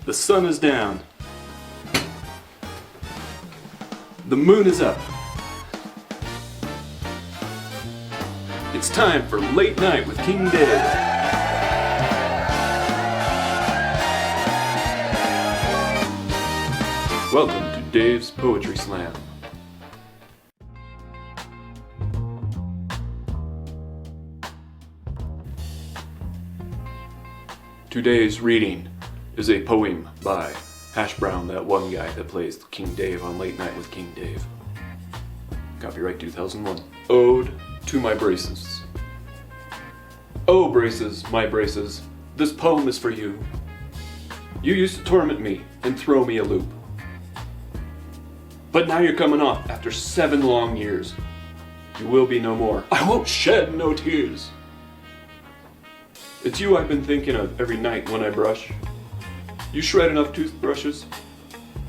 The sun is down. The moon is up. It's time for Late Night with King Dave. Welcome to Dave's Poetry Slam. Today's reading is a poem by Hash Brown, that one guy that plays King Dave on Late Night with King Dave. Copyright 2001. Ode to my braces. Oh, braces, my braces, this poem is for you. You used to torment me and throw me a loop. But now you're coming off after 7 long years. You will be no more. I won't shed no tears. It's you I've been thinking of every night when I brush. You shred enough toothbrushes,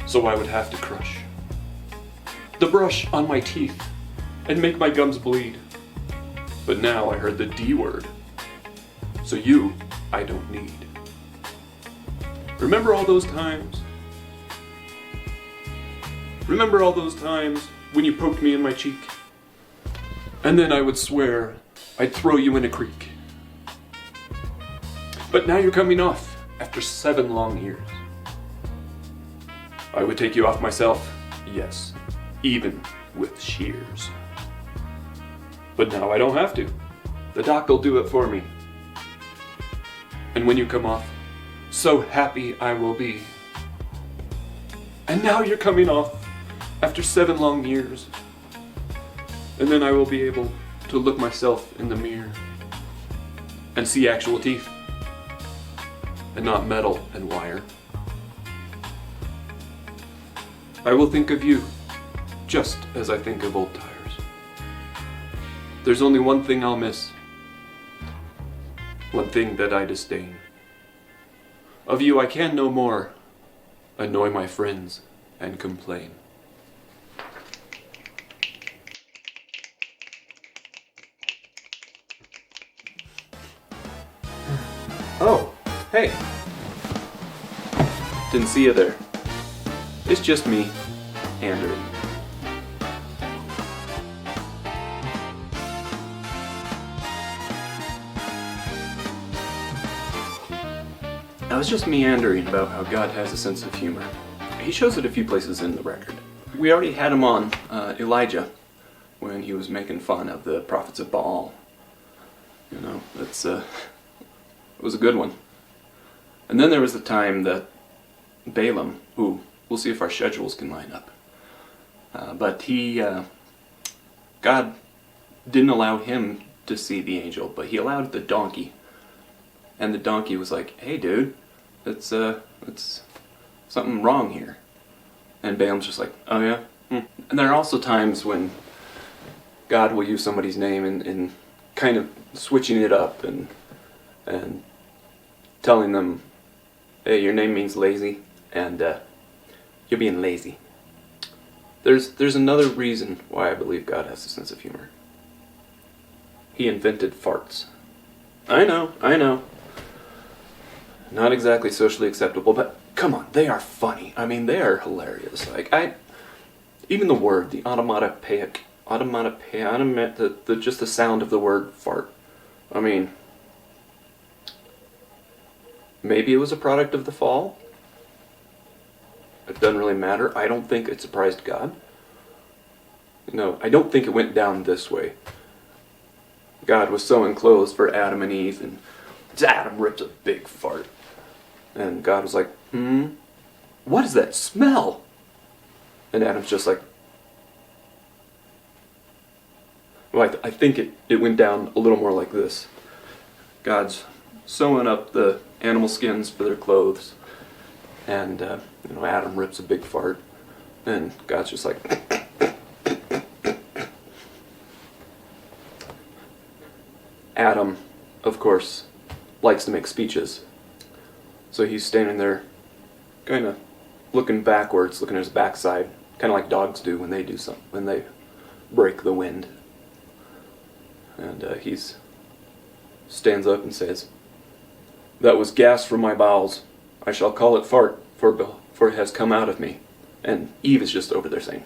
so I would have to crush the brush on my teeth and make my gums bleed. But now I heard the D word, so you I don't need. Remember all those times? Remember all those times when you poked me in my cheek? And then I would swear I'd throw you in a creek. But now you're coming off after 7 long years. I would take you off myself, yes, even with shears. But now I don't have to. The doc will do it for me. And when you come off, so happy I will be. And now you're coming off after 7 long years. And then I will be able to look myself in the mirror and see actual teeth. And not metal and wire. I will think of you just as I think of old tires. There's only one thing I'll miss, one thing that I disdain. Of you I can no more annoy my friends and complain. Oh, hey. Didn't see you there. It's just me, Andering. I was just meandering about how God has a sense of humor. He shows it a few places in the record. We already had him on Elijah when he was making fun of the prophets of Baal. You know, it was a good one. And then there was the time that Balaam, who we'll see if our schedules can line up, but God didn't allow him to see the angel, but he allowed the donkey. And the donkey was like, "Hey, dude, it's something wrong here." And Balaam's just like, "Oh yeah." And there are also times when God will use somebody's name in kind of switching it up and telling them, "Hey, your name means lazy, and you're being lazy." There's another reason why I believe God has a sense of humor. He invented farts. I know. Not exactly socially acceptable, but come on, they are funny. I mean, they are hilarious. Even the word, the onomatopoeic, just the sound of the word fart. I mean, maybe it was a product of the fall. It doesn't really matter. I don't think it surprised God. No, I don't think it went down this way. God was sewing clothes for Adam and Eve, and Adam rips a big fart. And God was like, what is that smell? And Adam's just like, well, I think it went down a little more like this. God's sewing up the animal skins for their clothes, and Adam rips a big fart, and God's just like, Adam, of course, likes to make speeches, so he's standing there, kind of looking backwards, looking at his backside, kind of like dogs do when they do something, when they break the wind, and he's stands up and says, "That was gas from my bowels. I shall call it fart for it has come out of me. And Eve is just over there saying,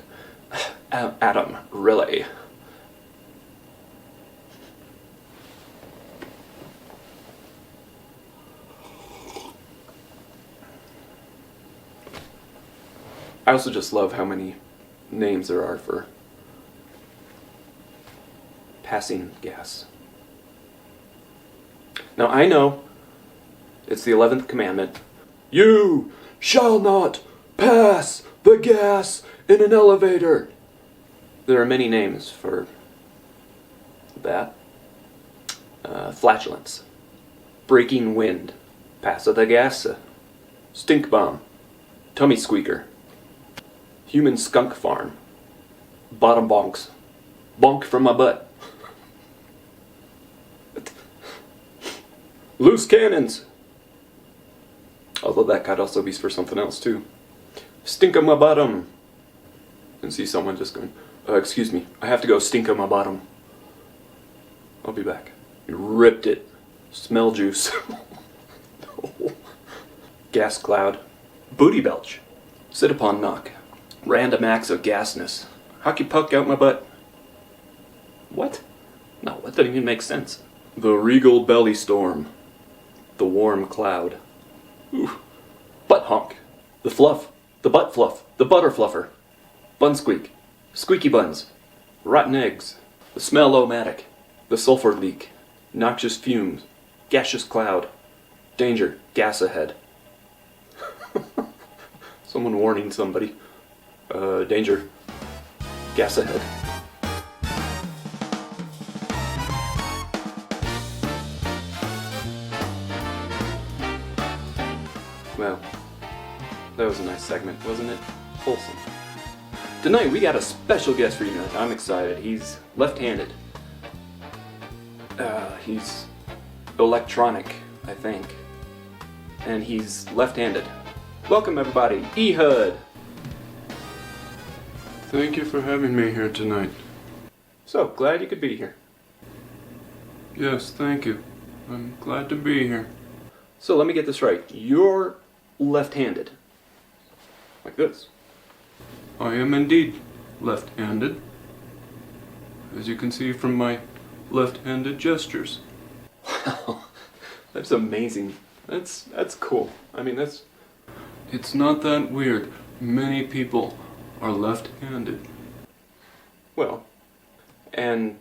Adam, really? I also just love how many names there are for passing gas. Now I know it's the 11th commandment. You shall not pass the gas in an elevator. There are many names for that. Flatulence, breaking wind, pass of the gas, stink bomb, tummy squeaker, human skunk farm, bottom bonks, bonk from my butt, loose cannons. Although that could also be for something else too. Stink on my bottom. And see someone just going, excuse me, I have to go stink on my bottom. I'll be back. You ripped it. Smell juice. Gas cloud. Booty belch. Sit upon knock. Random acts of gasness. Hockey puck out my butt. What? No, that doesn't even make sense. The regal belly storm. The warm cloud. Ooh. Butt honk. The fluff. The butt fluff. The butter fluffer. Bun squeak. Squeaky buns. Rotten eggs. The smell-o-matic. The sulfur leak. Noxious fumes. Gaseous cloud. Danger. Gas ahead. Someone warning somebody. Danger. Gas ahead. Well, that was a nice segment, wasn't it? Wholesome. Tonight we got a special guest for you tonight. I'm excited. He's left-handed. He's electronic, I think. And he's left-handed. Welcome everybody, eHUD! Thank you for having me here tonight. So, glad you could be here. Yes, thank you. I'm glad to be here. So let me get this right. You're left-handed. Like this. I am indeed left-handed, as you can see from my left-handed gestures. Wow, that's amazing. That's cool. I mean, that's... It's not that weird. Many people are left-handed. Well, and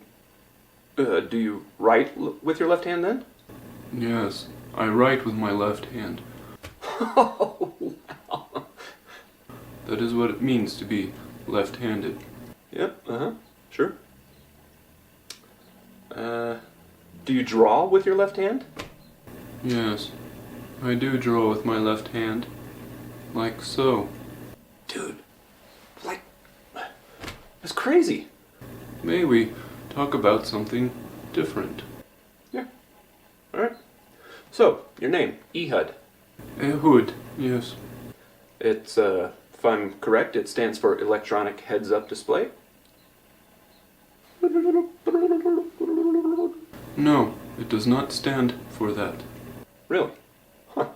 do you write with your left hand then? Yes, I write with my left hand. Oh, wow. That is what it means to be left-handed. Yep, sure. Do you draw with your left hand? Yes, I do draw with my left hand. Like so. Dude, like, that's crazy. May we talk about something different? Yeah, alright. So, your name, eHUD. eHUD, yes. It's, if I'm correct, it stands for Electronic Heads-Up Display. No, it does not stand for that. Really? Huh.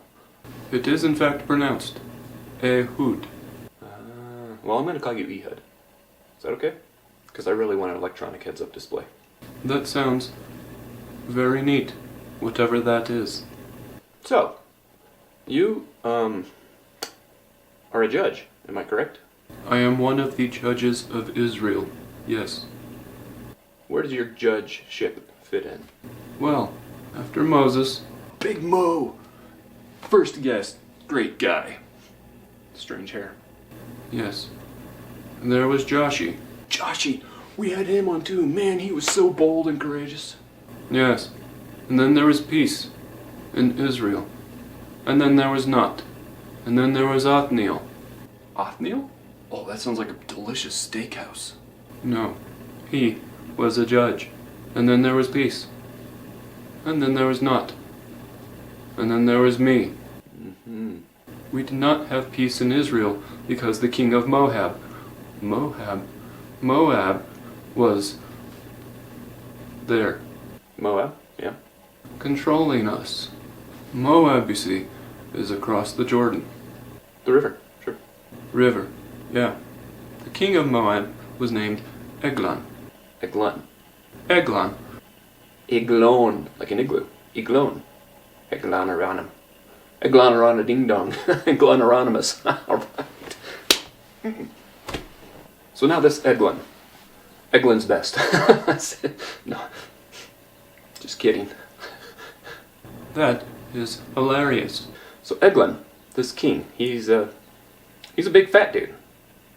It is in fact pronounced eHUD. Well, I'm going to call you eHUD. Is that okay? Because I really want an electronic heads-up display. That sounds very neat, whatever that is. So, you, are a judge, am I correct? I am one of the judges of Israel, yes. Where does your judgeship fit in? Well, after Moses... Big Mo! First guest, great guy. Strange hair. Yes. And there was Joshi. Joshi! We had him on too. Man, he was so bold and courageous. Yes. And then there was peace in Israel. And then there was not. And then there was Othniel. Othniel? Oh, that sounds like a delicious steakhouse. No. He was a judge. And then there was peace. And then there was not. And then there was me. Mm-hmm. We did not have peace in Israel because the king of Moab was there. Moab? Yeah. Controlling us. Moab, you see, is across the Jordan. The river, sure. River, yeah. The king of Moab was named Eggland. Eggland. Eggland. Iglon, like an igloo. Iglon. Eglanoranum. Eglanorana ding dong. Eglanoronimus. Alright. So now this Eggland. Eggland's best. No. Just kidding. That is hilarious. So Eggland, this king, he's a big fat dude.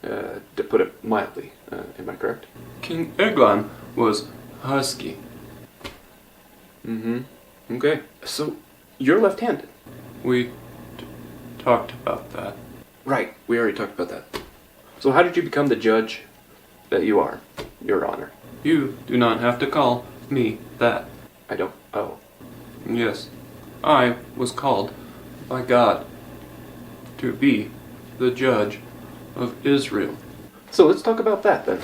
To put it mildly. Am I correct? King Eggland was husky. Mm-hmm. Okay. So you're left-handed. We talked about that. Right. We already talked about that. So how did you become the judge that you are, Your Honor? You do not have to call me that. I don't. Oh. Yes, I was called by God to be the judge of Israel. So let's talk about that then.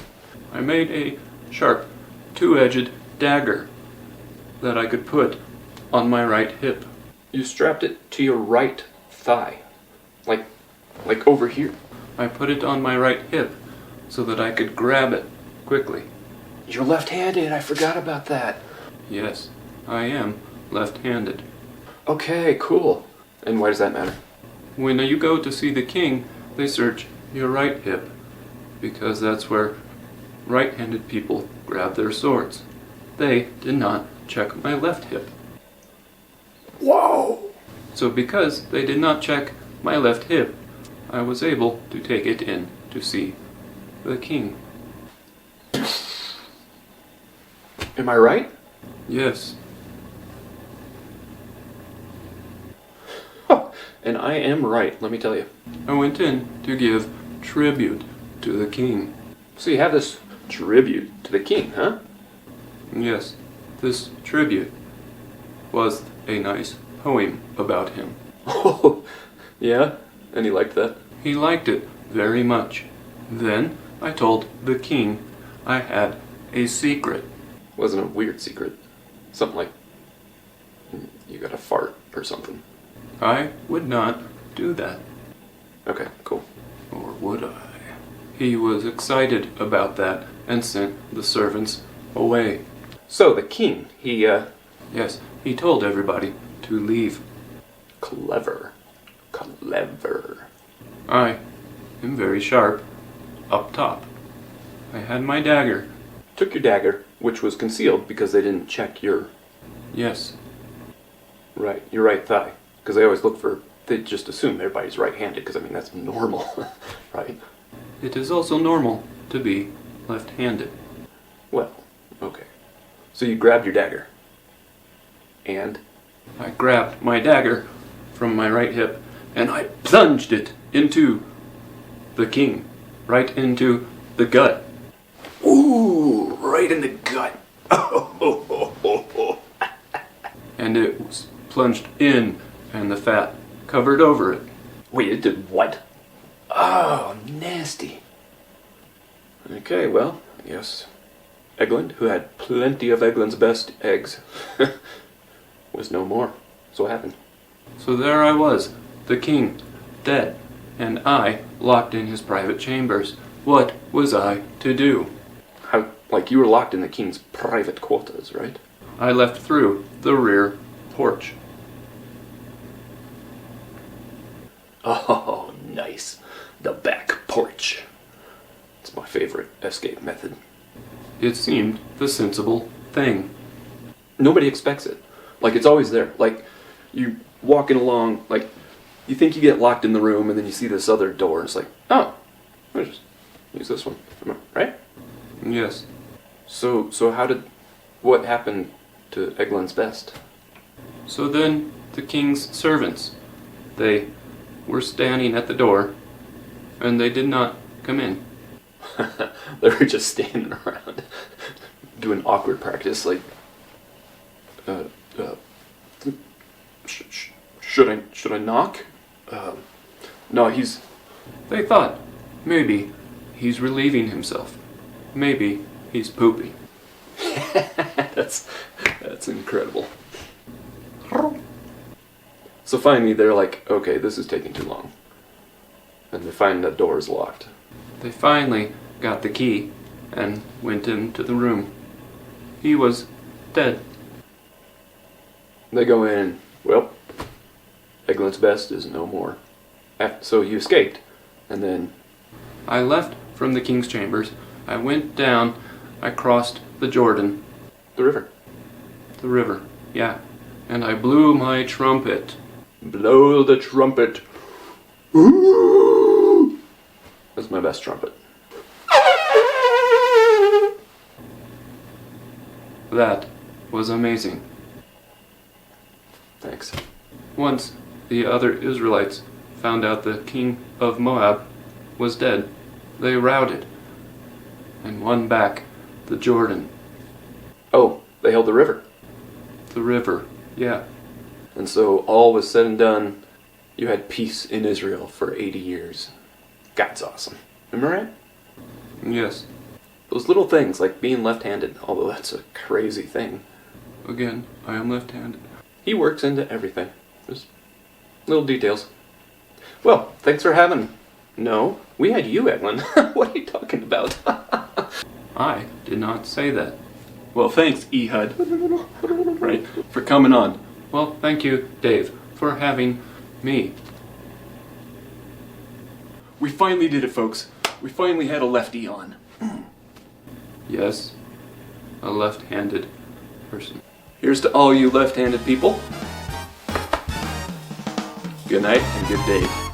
I made a sharp, two-edged dagger that I could put on my right hip. You strapped it to your right thigh. Like over here. I put it on my right hip so that I could grab it quickly. You're left-handed. I forgot about that. Yes, I am left-handed. Okay, cool. And why does that matter? When you go to see the king, they search your right hip, because that's where right-handed people grab their swords. They did not check my left hip. Whoa! So because they did not check my left hip, I was able to take it in to see the king. Am I right? Yes, Huh. And I am right, let me tell you. I went in to give tribute to the king. So you have this tribute to the king, huh? Yes, this tribute was a nice poem about him. Oh, yeah? And he liked that? He liked it very much. Then I told the king I had a secret. Wasn't a weird secret. Something like you got a fart or something. I would not do that. Okay, cool. Or would I? He was excited about that and sent the servants away. So the king, he, Yes, he told everybody to leave. Clever. Clever. I am very sharp up top. I had my dagger. Took your dagger, which was concealed because they didn't check your Yes, your right thigh. Because they always look for, they just assume everybody's right-handed, because I mean, that's normal, right? it is also normal to be left-handed. Well, okay. So you grabbed your dagger. And? I grabbed my dagger from my right hip and I plunged it into the king, right into the gut. Ooh, right in the gut. And it was plunged in and the fat covered over it. Wait, it did what? Oh, nasty. Okay, well, I guess Eggland, who had plenty of Eggland's best eggs, was no more. So what happened? So there I was, the king, dead, and I locked in his private chambers. What was I to do? How, like you were locked in the king's private quarters, right? I left through the rear porch. Oh, nice. The back porch. It's my favorite escape method. It seemed the sensible thing. Nobody expects it. Like, it's always there. Like, you walking along, like, you think you get locked in the room, and then you see this other door, and it's like, oh, I'll just use this one, right? Yes. So what happened to Eggland's best? So then the king's servants, they were standing at the door, and they did not come in. They were just standing around, doing awkward practice, like, should I knock? No, They thought, maybe he's relieving himself. Maybe he's pooping. that's incredible. So finally they're like, okay, this is taking too long. And they find the door's locked. They finally got the key and went into the room. He was dead. They go in, well, Eggland's best is no more. So you escaped, and then... I left from the king's chambers. I went down. I crossed the Jordan. The river. The river, yeah. And I blew my trumpet. Blow the trumpet. Ooh! That's my best trumpet. That was amazing. Thanks. Once the other Israelites found out the king of Moab was dead, they routed and won back the Jordan. Oh, they held the river. The river, yeah. And so all was said and done, you had peace in Israel for 80 years. God's awesome. Am I right? Yes. Those little things like being left-handed, although that's a crazy thing. Again, I am left-handed. He works into everything. Just little details. Well, thanks for having... No, we had you, Eggland. What are you talking about? I did not say that. Well, thanks, eHUD. Right, for coming on. Well, thank you, Dave, for having me. We finally did it, folks. We finally had a lefty on. Yes, a left-handed person. Here's to all you left-handed people. Good night and good day.